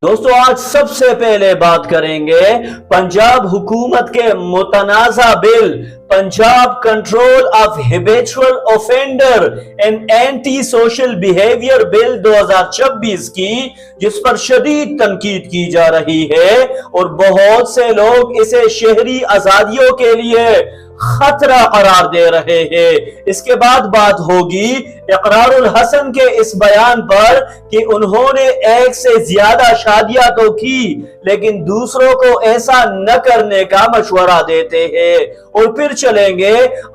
دوستو آج سب سے پہلے بات کریں گے پنجاب حکومت کے متنازع bill Punjab control of habitual offender and anti social behaviour bill 2026 کی، جس پر شدید تنقید کی جا رہی ہے اور بہت سے لوگ اسے شہری آزادیوں کے لیے خطرہ قرار دے رہے ہیں۔ اس کے بعد بات ہوگی اقرار الحسن کے اس بیان پر کہ انہوں نے ایک سے زیادہ شادیاں تو کی لیکن دوسروں کو ایسا نہ کرنے کا مشورہ دیتے ہیں، اور پھر چلیں گے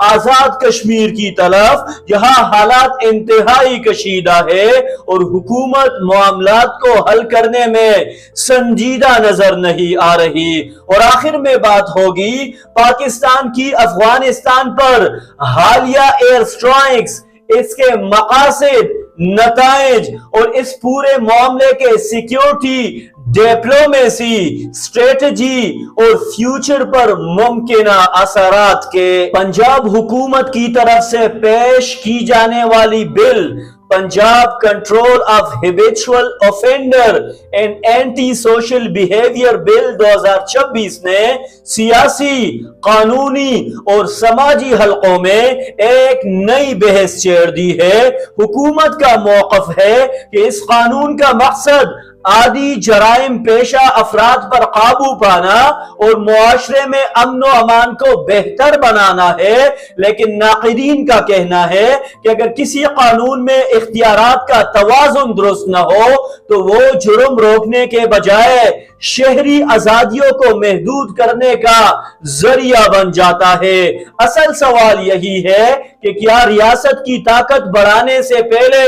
آزاد کشمیر کی طرف جہاں حالات انتہائی کشیدہ ہے اور حکومت معاملات کو حل کرنے میں سنجیدہ نظر نہیں آ رہی، اور آخر میں بات ہوگی پاکستان کی افغانستان پر حالیہ ایئر سٹرائکس، اس کے مقاصد، نتائج اور اس پورے معاملے کے سیکیورٹی، ڈپلومیسی، اسٹریٹجی اور فیوچر پر ممکنہ اثرات کے۔ پنجاب حکومت کی طرف سے پیش کی جانے والی bill Punjab control of habitual offender and anti social behaviour bill 2026 نے سیاسی، قانونی اور سماجی حلقوں میں ایک نئی بحث چھیڑ دی ہے۔ حکومت کا موقف ہے کہ اس قانون کا مقصد عادی جرائم پیشہ افراد پر قابو پانا اور معاشرے میں امن و امان کو بہتر بنانا ہے، لیکن ناقدین کا کہنا ہے کہ اگر کسی قانون میں اختیارات کا توازن درست نہ ہو تو وہ جرم روکنے کے بجائے شہری آزادیوں کو محدود کرنے کا ذریعہ بن جاتا ہے۔ اصل سوال یہی ہے کہ کیا ریاست کی طاقت بڑھانے سے پہلے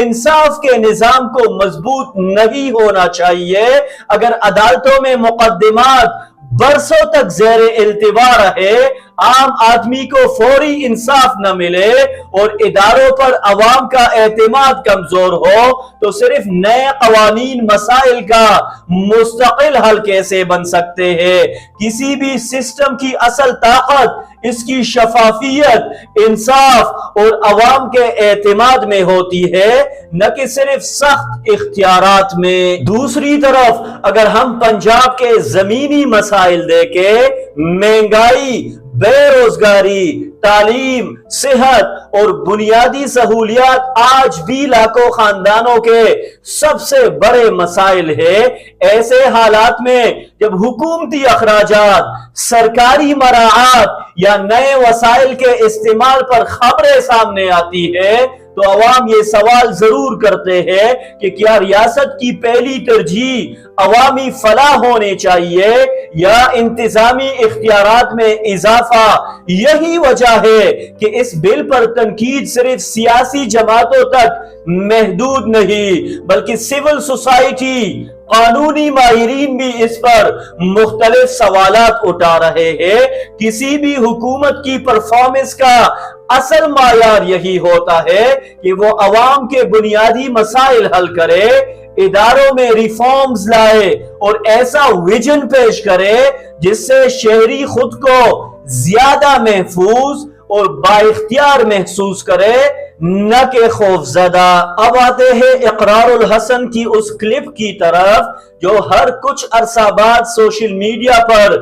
انصاف کے نظام کو مضبوط نہیں ہونا چاہیے؟ اگر عدالتوں میں مقدمات برسوں تک زیر التوا رہے، عام آدمی کو فوری انصاف نہ ملے اور اداروں پر عوام کا اعتماد کمزور ہو تو صرف نئے قوانین مسائل کا مستقل حل کیسے بن سکتے ہیں؟ کسی بھی سسٹم کی اصل طاقت اس کی شفافیت، انصاف اور عوام کے اعتماد میں ہوتی ہے، نہ کہ صرف سخت اختیارات میں۔ دوسری طرف اگر ہم پنجاب کے زمینی مسائل دیکھیں، مہنگائی، بے روزگاری، تعلیم، صحت اور بنیادی سہولیات آج بھی لاکھوں خاندانوں کے سب سے بڑے مسائل ہیں۔ ایسے حالات میں جب حکومتی اخراجات، سرکاری مراعات یا نئے وسائل کے استعمال پر خبریں سامنے آتی ہے تو عوام یہ سوال ضرور کرتے ہیں کہ کیا ریاست کی پہلی ترجیح عوامی فلاح ہونی چاہیے یا انتظامی اختیارات میں اضافہ؟ یہی وجہ ہے کہ اس بل پر تنقید صرف سیاسی جماعتوں تک محدود نہیں بلکہ سول سوسائٹی، قانونی ماہرین بھی اس پر مختلف سوالات اٹھا رہے ہیں۔ کسی بھی حکومت کی پرفارمنس کا اصل معیار یہی ہوتا ہے کہ وہ عوام کے بنیادی مسائل حل کرے، اداروں میں ریفارمز لائے اور ایسا ویژن پیش کرے جس سے شہری خود کو زیادہ محفوظ اور بااختیار محسوس کرے، نہ کہ خوف زدہ۔ اب آتے ہیں اقرار الحسن کی اس کلپ کی طرف جو ہر کچھ عرصہ بعد سوشل میڈیا پر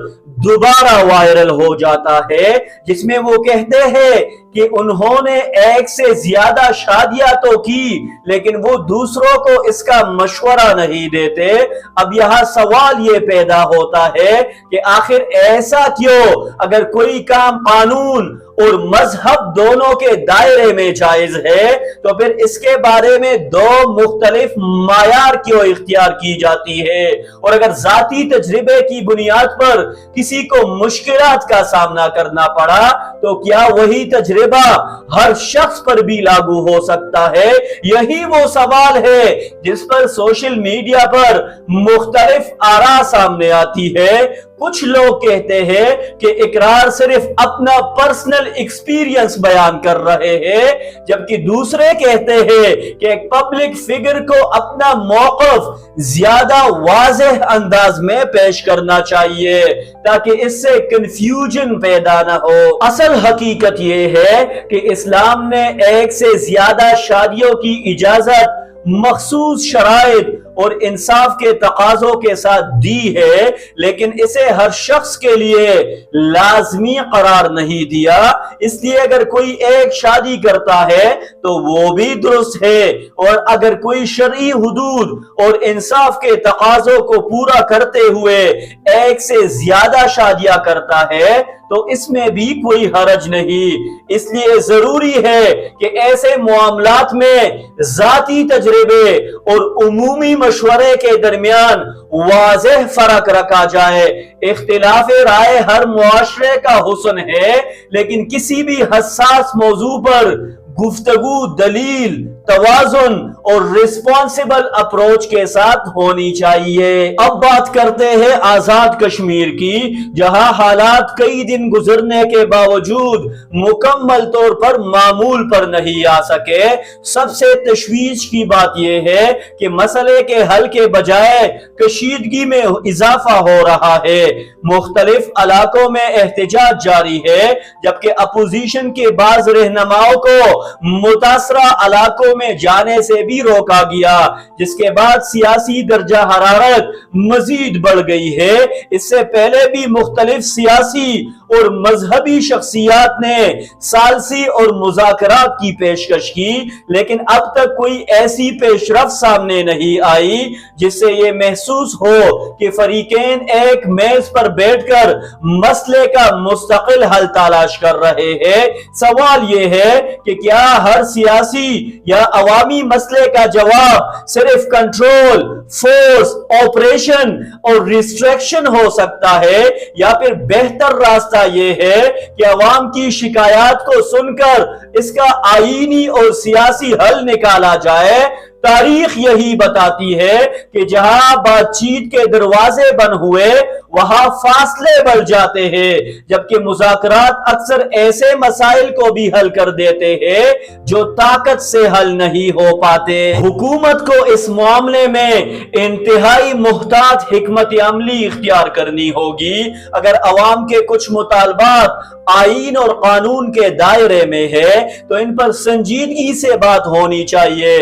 دوبارہ وائرل ہو جاتا ہے، جس میں وہ کہتے ہیں کہ انہوں نے ایک سے زیادہ شادیاں تو کی لیکن وہ دوسروں کو اس کا مشورہ نہیں دیتے۔ اب یہاں سوال یہ پیدا ہوتا ہے کہ آخر ایسا کیوں؟ اگر کوئی کام قانون اور مذہب دونوں کے دائرے میں جائز ہے تو پھر اس کے بارے میں دو مختلف معیار کیوں اختیار کی جاتی ہے؟ اور اگر ذاتی تجربے کی بنیاد پر کسی کو مشکلات کا سامنا کرنا پڑا تو کیا وہی تجربہ ہر شخص پر بھی لاگو ہو سکتا ہے؟ یہی وہ سوال ہے جس پر سوشل میڈیا پر مختلف آراء سامنے آتی ہے۔ کچھ لوگ کہتے ہیں کہ اقرار صرف اپنا پرسنل ایکسپیرینس بیان کر رہے ہیں، جبکہ دوسرے کہتے ہیں کہ ایک پبلک فگر کو اپنا موقف زیادہ واضح انداز میں پیش کرنا چاہیے تاکہ اس سے کنفیوژن پیدا نہ ہو۔ اصل حقیقت یہ ہے کہ اسلام نے ایک سے زیادہ شادیوں کی اجازت مخصوص شرائط اور انصاف کے تقاضوں کے ساتھ دی ہے، لیکن اسے ہر شخص کے لیے لازمی قرار نہیں دیا۔ اس لیے اگر کوئی ایک شادی کرتا ہے تو وہ بھی درست ہے، اور اگر کوئی شرعی حدود اور انصاف کے تقاضوں کو پورا کرتے ہوئے ایک سے زیادہ شادیاں کرتا ہے تو اس میں بھی کوئی حرج نہیں۔ اس لیے ضروری ہے کہ ایسے معاملات میں ذاتی تجربے اور عمومی مشورے کے درمیان واضح فرق رکھا جائے۔ اختلاف رائے ہر معاشرے کا حسن ہے، لیکن کسی بھی حساس موضوع پر گفتگو دلیل، توازن اور ریسپانسبل اپروچ کے ساتھ ہونی چاہیے۔ اب بات کرتے ہیں آزاد کشمیر کی، جہاں حالات کئی دن گزرنے کے باوجود مکمل طور پر معمول پر نہیں آ سکے۔ سب سے تشویش کی بات یہ ہے کہ مسئلے کے حل کے بجائے کشیدگی میں اضافہ ہو رہا ہے۔ مختلف علاقوں میں احتجاج جاری ہے، جبکہ اپوزیشن کے بعض رہنماؤں کو متاثرہ علاقوں میں جانے سے بھی روکا گیا، جس کے بعد سیاسی درجہ حرارت مزید بڑھ گئی ہے۔ اس سے پہلے بھی مختلف سیاسی اور مذہبی شخصیات نے ثالثی اور مذاکرات کی پیشکش کی، لیکن اب تک کوئی ایسی پیش رفت سامنے نہیں آئی جس سے یہ محسوس ہو کہ فریقین ایک میز پر بیٹھ کر مسئلے کا مستقل حل تلاش کر رہے ہیں۔ سوال یہ ہے کہ کیا ہر سیاسی یا عوامی مسئلے کا جواب صرف کنٹرول، فورس، آپریشن اور ریسٹرکشن ہو سکتا ہے، یا پھر بہتر راستہ یہ ہے کہ عوام کی شکایات کو سن کر اس کا آئینی اور سیاسی حل نکالا جائے؟ تاریخ یہی بتاتی ہے کہ جہاں بات چیت کے دروازے بند ہوئے وہاں فاصلے بڑھ جاتے ہیں، جبکہ مذاکرات اکثر ایسے مسائل کو بھی حل کر دیتے ہیں جو طاقت سے حل نہیں ہو پاتے۔ حکومت کو اس معاملے میں انتہائی محتاط حکمت عملی اختیار کرنی ہوگی۔ اگر عوام کے کچھ مطالبات آئین اور قانون کے دائرے میں ہے تو ان پر سنجیدگی سے بات ہونی چاہیے،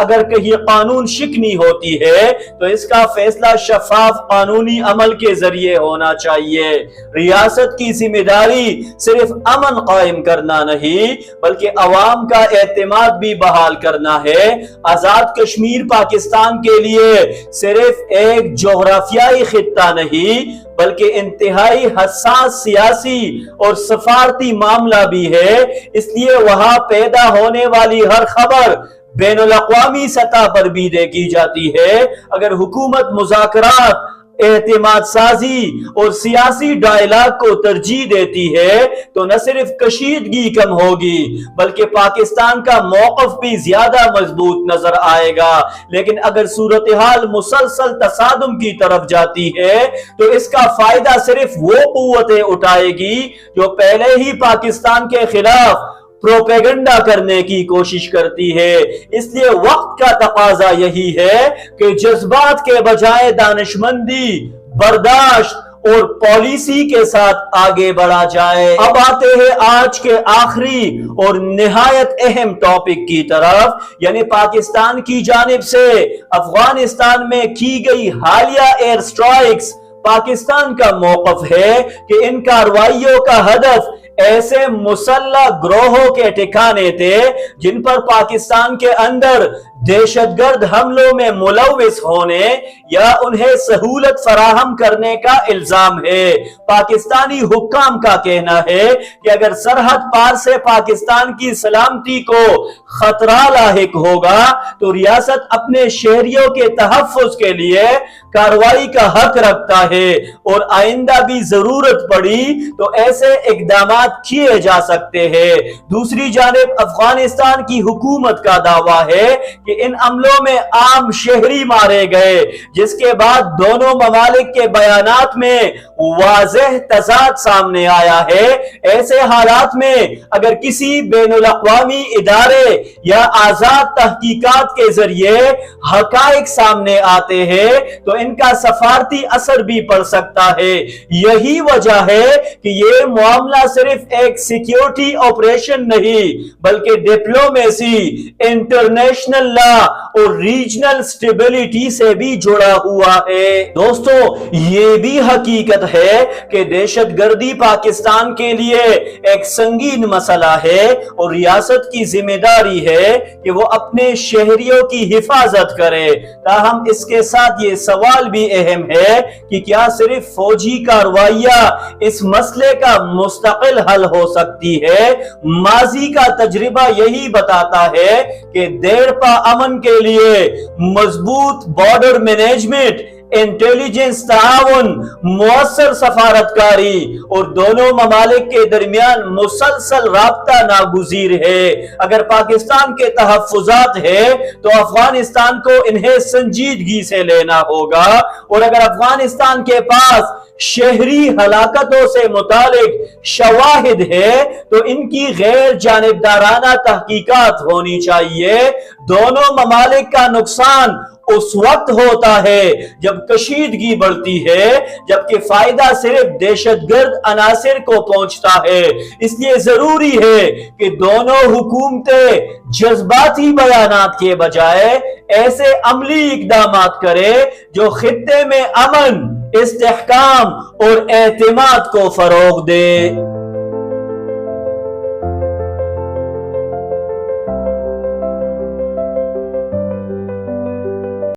اگر کہیں قانون شکنی ہوتی ہے تو اس کا فیصلہ شفاف قانونی عمل کے ذریعے ہونا چاہیے۔ ریاست کی ذمہ داری صرف امن قائم کرنا نہیں بلکہ عوام کا اعتماد بھی بحال کرنا ہے۔ آزاد کشمیر پاکستان کے لیے صرف ایک جغرافیائی خطہ نہیں بلکہ انتہائی حساس سیاسی اور سفارتی معاملہ بھی ہے۔ اس لیے وہاں پیدا ہونے والی ہر خبر بین الاقوامی سطح پر بھی دیکھی جاتی ہے۔ اگر حکومت مذاکرات، اعتماد سازی اور سیاسی ڈائلاگ کو ترجیح دیتی ہے تو نہ صرف کشیدگی کم ہوگی بلکہ پاکستان کا موقف بھی زیادہ مضبوط نظر آئے گا۔ لیکن اگر صورتحال مسلسل تصادم کی طرف جاتی ہے تو اس کا فائدہ صرف وہ قوتیں اٹھائے گی جو پہلے ہی پاکستان کے خلاف پروپیگنڈا کرنے کی کوشش کرتی ہے۔ اس لیے وقت کا تقاضا یہی ہے کہ جذبات کے بجائے دانشمندی، برداشت اور پالیسی کے ساتھ آگے بڑھا جائے۔ اب آتے ہیں آج کے آخری اور نہایت اہم ٹاپک کی طرف، یعنی پاکستان کی جانب سے افغانستان میں کی گئی حالیہ ایئر سٹرائکس۔ پاکستان کا موقف ہے کہ ان کارروائیوں کا ہدف ایسے مسلح گروہوں کے ٹھکانے تھے جن پر پاکستان کے اندر دہشت گرد حملوں میں ملوث ہونے یا انہیں سہولت فراہم کرنے کا الزام ہے۔ پاکستانی حکام کا کہنا ہے کہ اگر سرحد پار سے پاکستان کی سلامتی کو خطرہ لاحق ہوگا تو ریاست اپنے شہریوں کے تحفظ کے لیے کارروائی کا حق رکھتا ہے، اور آئندہ بھی ضرورت پڑی تو ایسے اقدامات کیے جا سکتے ہیں۔ دوسری جانب افغانستان کی حکومت کا دعویٰ ہے کہ ان عملوں میں عام شہری مارے گئے، جس کے بعد دونوں ممالک کے بیانات میں واضح تضاد سامنے آیا ہے۔ ایسے حالات میں اگر کسی بین الاقوامی ادارے یا آزاد تحقیقات کے ذریعے حقائق سامنے آتے ہیں تو ان کا سفارتی اثر بھی پڑ سکتا ہے۔ یہی وجہ ہے کہ یہ معاملہ صرف ایک سیکیورٹی آپریشن نہیں بلکہ ڈپلومیسی، انٹرنیشنل اللہ اور ریجنل سٹیبلٹی سے بھی جڑا ہوا ہے۔ دوستو یہ بھی حقیقت ہے کہ دہشت گردی پاکستان کے لیے ایک سنگین مسئلہ ہے اور ریاست کی ذمہ داری ہے کہ وہ اپنے شہریوں کی حفاظت کرے۔ تاہم اس کے ساتھ یہ سوال بھی اہم ہے کہ کیا صرف فوجی کارروائیاں اس مسئلے کا مستقل حل ہو سکتی ہے؟ ماضی کا تجربہ یہی بتاتا ہے کہ دیرپا امن کے لیے مضبوط بارڈر مینجمنٹ، انٹیلیجنس تعاون، مؤثر سفارتکاری اور دونوں ممالک کے درمیان مسلسل رابطہ ناگزیر ہے۔ اگر پاکستان کے تحفظات ہیں تو افغانستان کو انہیں سنجیدگی سے لینا ہوگا، اور اگر افغانستان کے پاس شہری ہلاکتوں سے متعلق شواہد ہے تو ان کی غیر جانبدارانہ تحقیقات ہونی چاہیے۔ دونوں ممالک کا نقصان اس وقت ہوتا ہے جب کشیدگی بڑھتی ہے، جبکہ فائدہ صرف دہشت گرد عناصر کو پہنچتا ہے۔ اس لیے ضروری ہے کہ دونوں حکومتیں جذباتی بیانات کے بجائے ایسے عملی اقدامات کریں جو خطے میں امن، استحکام اور اعتماد کو فروغ دے۔